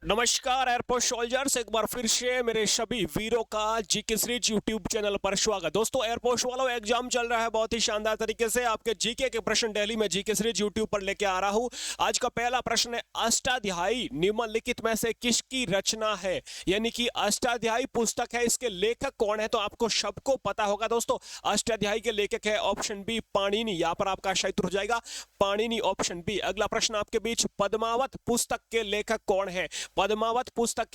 नमस्कार airport soldiers, एक बार फिर से मेरे सभी वीरों का जीके सीरीज यूट्यूब चैनल पर स्वागत। दोस्तों, एयरपोर्ट वालों एग्जाम चल रहा है बहुत ही शानदार तरीके से। आपके जीके के प्रश्न डेली में जीके सीरीज यूट्यूब पर लेके आ रहा हूं। आज का पहला प्रश्न है, अष्टाध्यायी निम्नलिखित में से किसकी रचना है? यानी कि अष्टाध्यायी पुस्तक है, इसके लेखक कौन है? तो आपको सबको पता होगा दोस्तों, अष्टाध्यायी के लेखक है ऑप्शन बी पाणिनि। यहां पर आपका सही उत्तर हो जाएगा पाणिनि, ऑप्शन बी। अगला प्रश्न आपके बीच, पद्मावत पुस्तक के लेखक कौन है? पद्मावत पुस्तक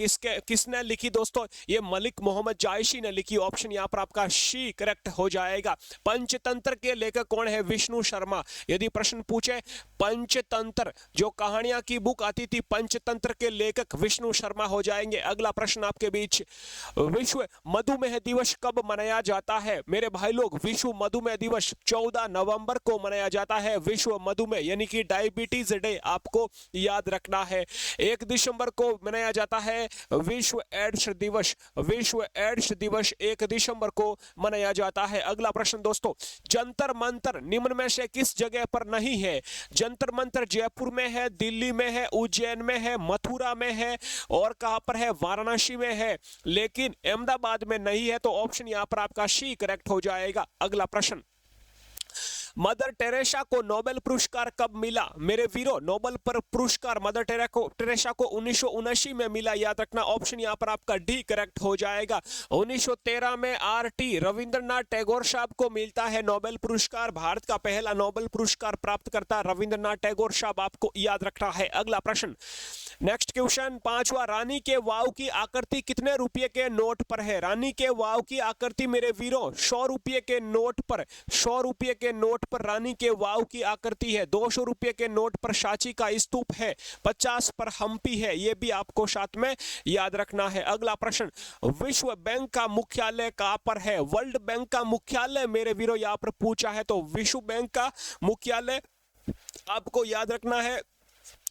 किसने लिखी दोस्तों? ये मलिक मोहम्मद जायसी ने लिखी, ऑप्शन यहां पर आपका सी करेक्ट हो जाएगा। पंचतंत्र के लेखक कौन है? विष्णु शर्मा। यदि प्रश्न पूछे पंचतंत्र, जो कहानियां की बुक आती थी, पंचतंत्र के लेखक विष्णु शर्मा हो जाएंगे। अगला प्रश्न आपके बीच, विश्व मधुमेह दिवस कब मनाया जाता है? मेरे भाई लोग, विश्व मधुमेह दिवस 14 नवंबर को मनाया जाता है। विश्व मधुमेह यानी कि डायबिटीज डे आपको याद रखना है। 1 दिसंबर को मनाया जाता है विश्व एड्स दिवस। विश्व एड्स दिवस 1 दिसंबर को मनाया जाता है। अगला प्रश्न दोस्तों, जंतर मंतर निम्न में से किस जगह पर नहीं है? जंतर मंतर जयपुर में है, दिल्ली में है, उज्जैन में है, मथुरा में है, और कहां पर है? वाराणसी में है, लेकिन अहमदाबाद में नहीं है। तो ऑप्शन यहां पर आपका सी करेक्ट हो जाएगा। अगला प्रश्न, मदर टेरेसा को नोबेल पुरस्कार कब मिला? मेरे वीरों, नोबेल पर पुरस्कार मदर टेरेसा को 1979 में मिला, याद रखना। ऑप्शन यहां पर आपका डी करेक्ट हो जाएगा। 1913 में आर.टी. रविंद्रनाथ टैगोर साहब को मिलता है नोबेल पुरस्कार। भारत का पहला नोबेल पुरस्कार प्राप्त करता रविंद्रनाथ टैगोर साहब, आपको याद रखना है। अगला प्रश्न, नेक्स्ट क्वेश्चन, पांचवा, रानी के वाव की आकृति कितने रुपये के नोट पर है? रानी के वाव की आकृति मेरे वीरों 100 रुपये के नोट पर, 100 रुपये के नोट पर रानी के वाव की आकृति है। 200 रुपये के नोट पर सांची का स्तूप है। 50 पर हम्पी है। यह भी आपको साथ में याद रखना है। अगला प्रश्न, विश्व बैंक का मुख्यालय कहां पर है? वर्ल्ड बैंक का मुख्यालय मेरे वीरों यहां पर पूछा है, तो विश्व बैंक का मुख्यालय आपको याद रखना है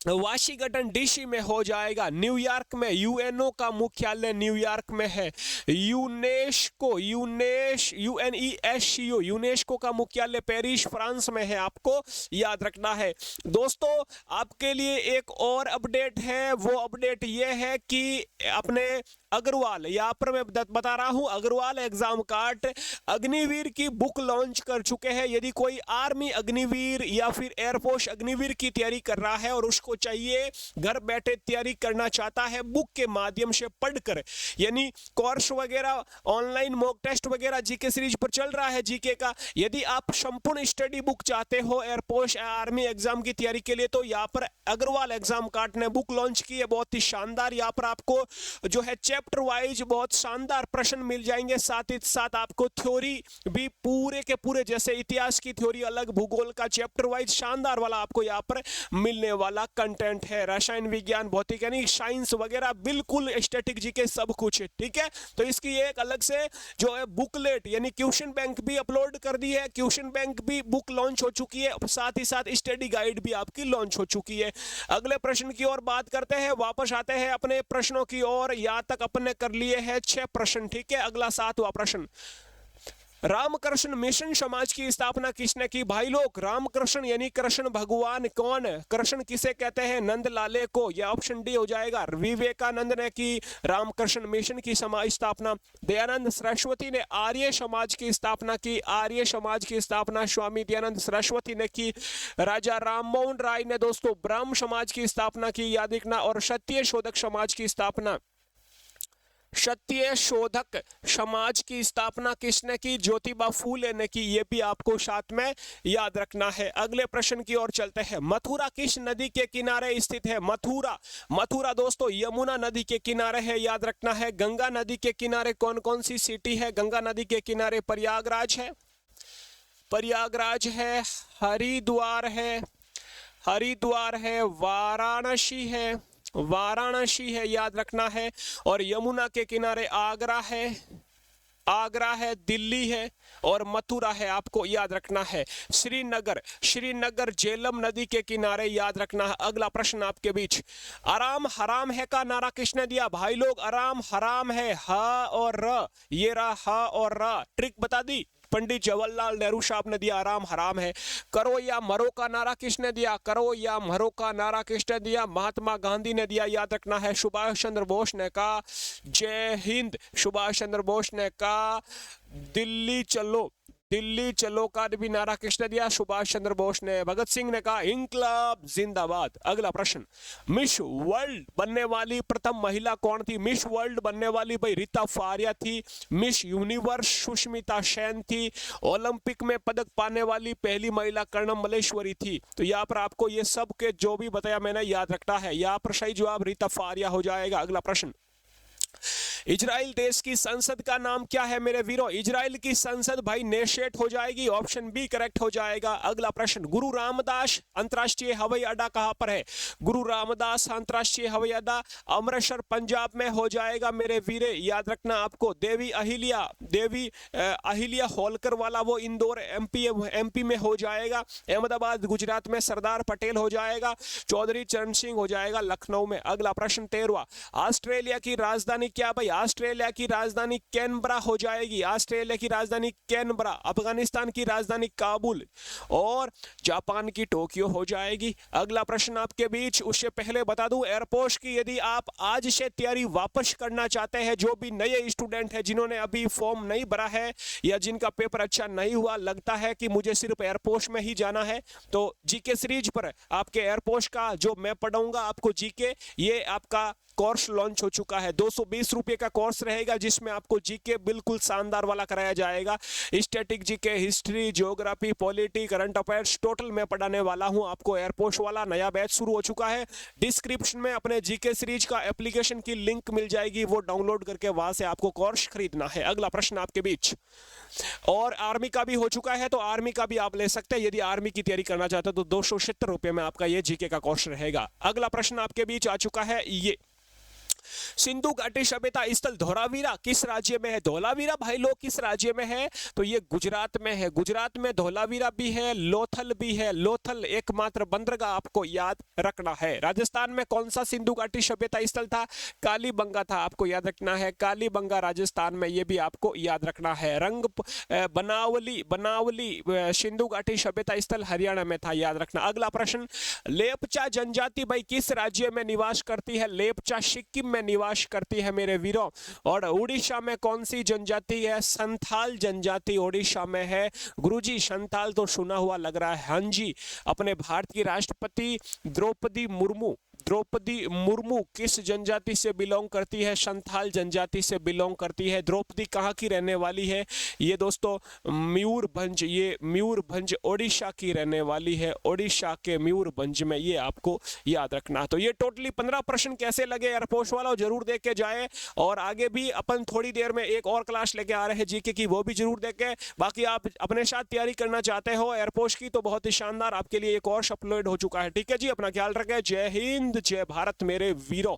वाशिंगटन डीसी में हो जाएगा। न्यूयॉर्क में यूएनओ का मुख्यालय न्यूयॉर्क में है। यूनेस्को यूनेस्को का मुख्यालय पेरिस फ्रांस में है, आपको याद रखना है। दोस्तों, आपके लिए एक और अपडेट है। वो अपडेट ये है कि अपने अग्रवाल, यहाँ पर मैं बता रहा हूं, अग्रवाल एग्जाम कार्ड अग्निवीर की बुक लॉन्च कर चुके हैं। यदि कोई आर्मी अग्निवीर या फिर एयरफोर्स अग्निवीर की तैयारी कर रहा है और उसको चाहिए घर बैठे तैयारी करना चाहता है बुक के माध्यम से पढ़कर, यानी कोर्स वगैरह, ऑनलाइन मॉक टेस्ट वगैरह जीके सीरीज पर चल रहा है जीके का। यदि आप संपूर्ण स्टडी बुक चाहते हो एयरफोर्स या आर्मी एग्जाम की तैयारी के लिए, तो यहाँ पर अग्रवाल एग्जाम कार्ड ने बुक लॉन्च की है, बहुत ही शानदार। यहाँ पर आपको जो है चैप्टर वाइज बहुत शानदार प्रश्न मिल जाएंगे। साथ ही साथ आपको थ्योरी भी पूरे के पूरे, जैसे इतिहास की थ्योरी अलग, भूगोल का चैप्टर वाइज शानदार वाला आपको यहाँ पर मिलने वाला कंटेंट है। रसायन विज्ञान, भौतिक यानी साइंस वगैरह, बिल्कुल स्टैटिक जीके सब कुछ है, ठीक है। तो इसकी एक अलग से जो है बुकलेट यानी क्वेश्चन बैंक भी अपलोड कर दी है। क्वेश्चन बैंक भी बुक लॉन्च हो चुकी है, साथ ही साथ स्टडी गाइड भी आपकी लॉन्च हो चुकी है। अगले प्रश्न की ओर बात करते हैं, वापस आते हैं अपने प्रश्नों की ओर। यहां तक अपने कर लिए हैं 6 प्रश्न, ठीक है। अगला 7वां प्रश्न, रामकृष्ण मिशन समाज की स्थापना किसने की? भाई लोग, रामकृष्ण यानी कृष्ण भगवान कौन है? कृष्ण किसे कहते हैं? नंद लाले को। यह ऑप्शन डी हो जाएगा। विवेकानंद ने की रामकृष्ण मिशन की समाज स्थापना। दयानंद सरस्वती ने आर्य समाज की स्थापना की। आर्य समाज की स्थापना स्वामी दयानंद सरस्वती ने की। राजा राममोहन राय ने दोस्तों ब्राह्म समाज की स्थापना की, याद रखना। और सत्य शोधक समाज की स्थापना, सत्य शोधक समाज की स्थापना किसने की? ज्योतिबा फूले ने की। यह भी आपको साथ में याद रखना है। अगले प्रश्न की ओर चलते हैं, मथुरा किस नदी के किनारे स्थित है? मथुरा दोस्तों यमुना नदी के किनारे है, याद रखना है। गंगा नदी के किनारे कौन कौन सी सिटी है? गंगा नदी के किनारे प्रयागराज है, हरिद्वार है, वाराणसी है, याद रखना है। और यमुना के किनारे आगरा है, दिल्ली है, और मथुरा है, आपको याद रखना है। श्रीनगर झेलम नदी के किनारे, याद रखना है। अगला प्रश्न आपके बीच, आराम हराम है का नारा किसने दिया? भाई लोग, आराम हराम है, ह और र, ये रहा ह और र। ट्रिक बता दी, पंडित जवाहरलाल नेहरू साहब ने दिया, आराम हराम है। करो या मरो का नारा किसने दिया? करो या मरो का नारा किसने दिया? महात्मा गांधी ने दिया, याद रखना है। सुभाष चंद्र बोस ने कहा जय हिंद, सुभाष चंद्र बोस ने कहा दिल्ली चलो, दिल्ली चलो का भी नारा किसने दिया? सुभाष चंद्र बोस ने। भगत सिंह ने कहा इंकलाब जिंदाबाद। अगला प्रश्न, मिस वर्ल्ड बनने वाली प्रथम महिला कौन थी? मिस वर्ल्ड बनने वाली भाई रीता फारिया थी। मिस यूनिवर्स सुष्मिता सेन थी। ओलंपिक में पदक पाने वाली पहली महिला कर्णम मल्लेश्वरी थी। तो यहाँ पर आपको ये सब के जो भी बताया मैंने याद रखना है। यहाँ पर सही जवाब रीता फारिया हो जाएगा। अगला प्रश्न, इजराइल देश की संसद का नाम क्या है मेरे वीरों? इजराइल की संसद भाई नेशेट हो जाएगी, ऑप्शन बी करेक्ट हो जाएगा। अगला प्रश्न, गुरु रामदास अंतरराष्ट्रीय हवाई अड्डा कहां पर है? गुरु रामदास अंतरराष्ट्रीय हवाई अड्डा अमृतसर पंजाब में हो जाएगा मेरे वीरे, याद रखना आपको। देवी अहिल्या होलकर वाला वो इंदौर एमपी में हो जाएगा। अहमदाबाद गुजरात में सरदार पटेल हो जाएगा। चौधरी चरण सिंह हो जाएगा लखनऊ में। अगला प्रश्न 13वां, ऑस्ट्रेलिया की राजधानी क्या भाई? ऑस्ट्रेलिया की राजधानी कैनबरा हो जाएगी। ऑस्ट्रेलिया की राजधानी कैनबरा। अफगानिस्तान की राजधानी काबुल और जापान की टोक्यो हो जाएगी। अगला प्रश्न आपके बीच, उससे पहले बता दूं एयरपोर्ट की यदि आप आज से तैयारी वापस करना चाहते हैं, जो भी नए स्टूडेंट हैं जिन्होंने अभी फॉर्म नहीं भरा है या जिनका पेपर अच्छा नहीं हुआ, लगता है कि मुझे सिर्फ एयरपोर्ट में ही जाना है, तो जीके सीरीज पर आपके एयरपोर्ट का जो मैं पढ़ाऊंगा आपको जीके, ये आपका कोर्स लॉन्च हो चुका है। 220 रुपए का कोर्स रहेगा जिसमें आपको जीके बिल्कुल शानदार वाला कराया जाएगा। Static GK, history, geography, polity, current affairs total मैं पढ़ाने वाला हूं आपको। एयरपोर्ट वाला नया बैच शुरू हो चुका है। डिस्क्रिप्शन में अपने जीके सीरीज का एप्लीकेशन की लिंक मिल जाएगी, वो डाउनलोड करके वहां से आपको कोर्स खरीदना है। अगला प्रश्न आपके बीच, और आर्मी का भी हो चुका है तो आर्मी का भी आप ले सकते हैं। यदि आर्मी की तैयारी करना चाहते हो तो 270 रुपए में आपका ये जीके का कोर्स रहेगा। अगला प्रश्न आपके बीच आ चुका है, ये सिंधु घाटी सभ्यता स्थल धौलावीरा किस राज्य में है? धौलावीरा भाई लोग किस राज्य में है? तो ये गुजरात में है। गुजरात में धौलावीरा भी है, लोथल भी है। लोथल एकमात्र बंदरगाह आपको याद रखना है। राजस्थान में कौन सा सिंधु घाटी सभ्यता स्थल था? कालीबंगा था, आपको याद रखना है। कालीबंगा राजस्थान में, ये भी आपको याद रखना है। बनावली सिंधु घाटी सभ्यता स्थल हरियाणा में था, याद रखना। अगला प्रश्न, लेपचा जनजाति भाई किस राज्य में निवास करती है? लेपचा सिक्किम में निवास करती है मेरे वीरों। और उड़ीसा में कौन सी जनजाति है? संथाल जनजाति उड़ीसा में है। गुरुजी संथाल तो सुना हुआ लग रहा है। हाँ जी, अपने भारत की राष्ट्रपति द्रौपदी मुर्मू किस जनजाति से बिलोंग करती है? संथाल जनजाति से बिलोंग करती है। द्रौपदी कहाँ की रहने वाली है? ये दोस्तों मयूरभंज, ये मयूरभंज ओडिशा की रहने वाली है। ओडिशा के मयूरभंज में, ये आपको याद रखना। तो ये टोटली 15 प्रश्न कैसे लगे एयरपोर्ट वाला जरूर देख के जाए। और आगे भी अपन थोड़ी देर में एक और क्लास लेके आ रहे हैं जीके की, वो भी जरूर देखें। बाकी आप अपने साथ तैयारी करना चाहते हो एयरपोर्ट की तो बहुत ही शानदार आपके लिए एक कोर्स अपलोड हो चुका है। ठीक है जी, अपना ख्याल रखें। जय हिंद, जय भारत मेरे वीरों।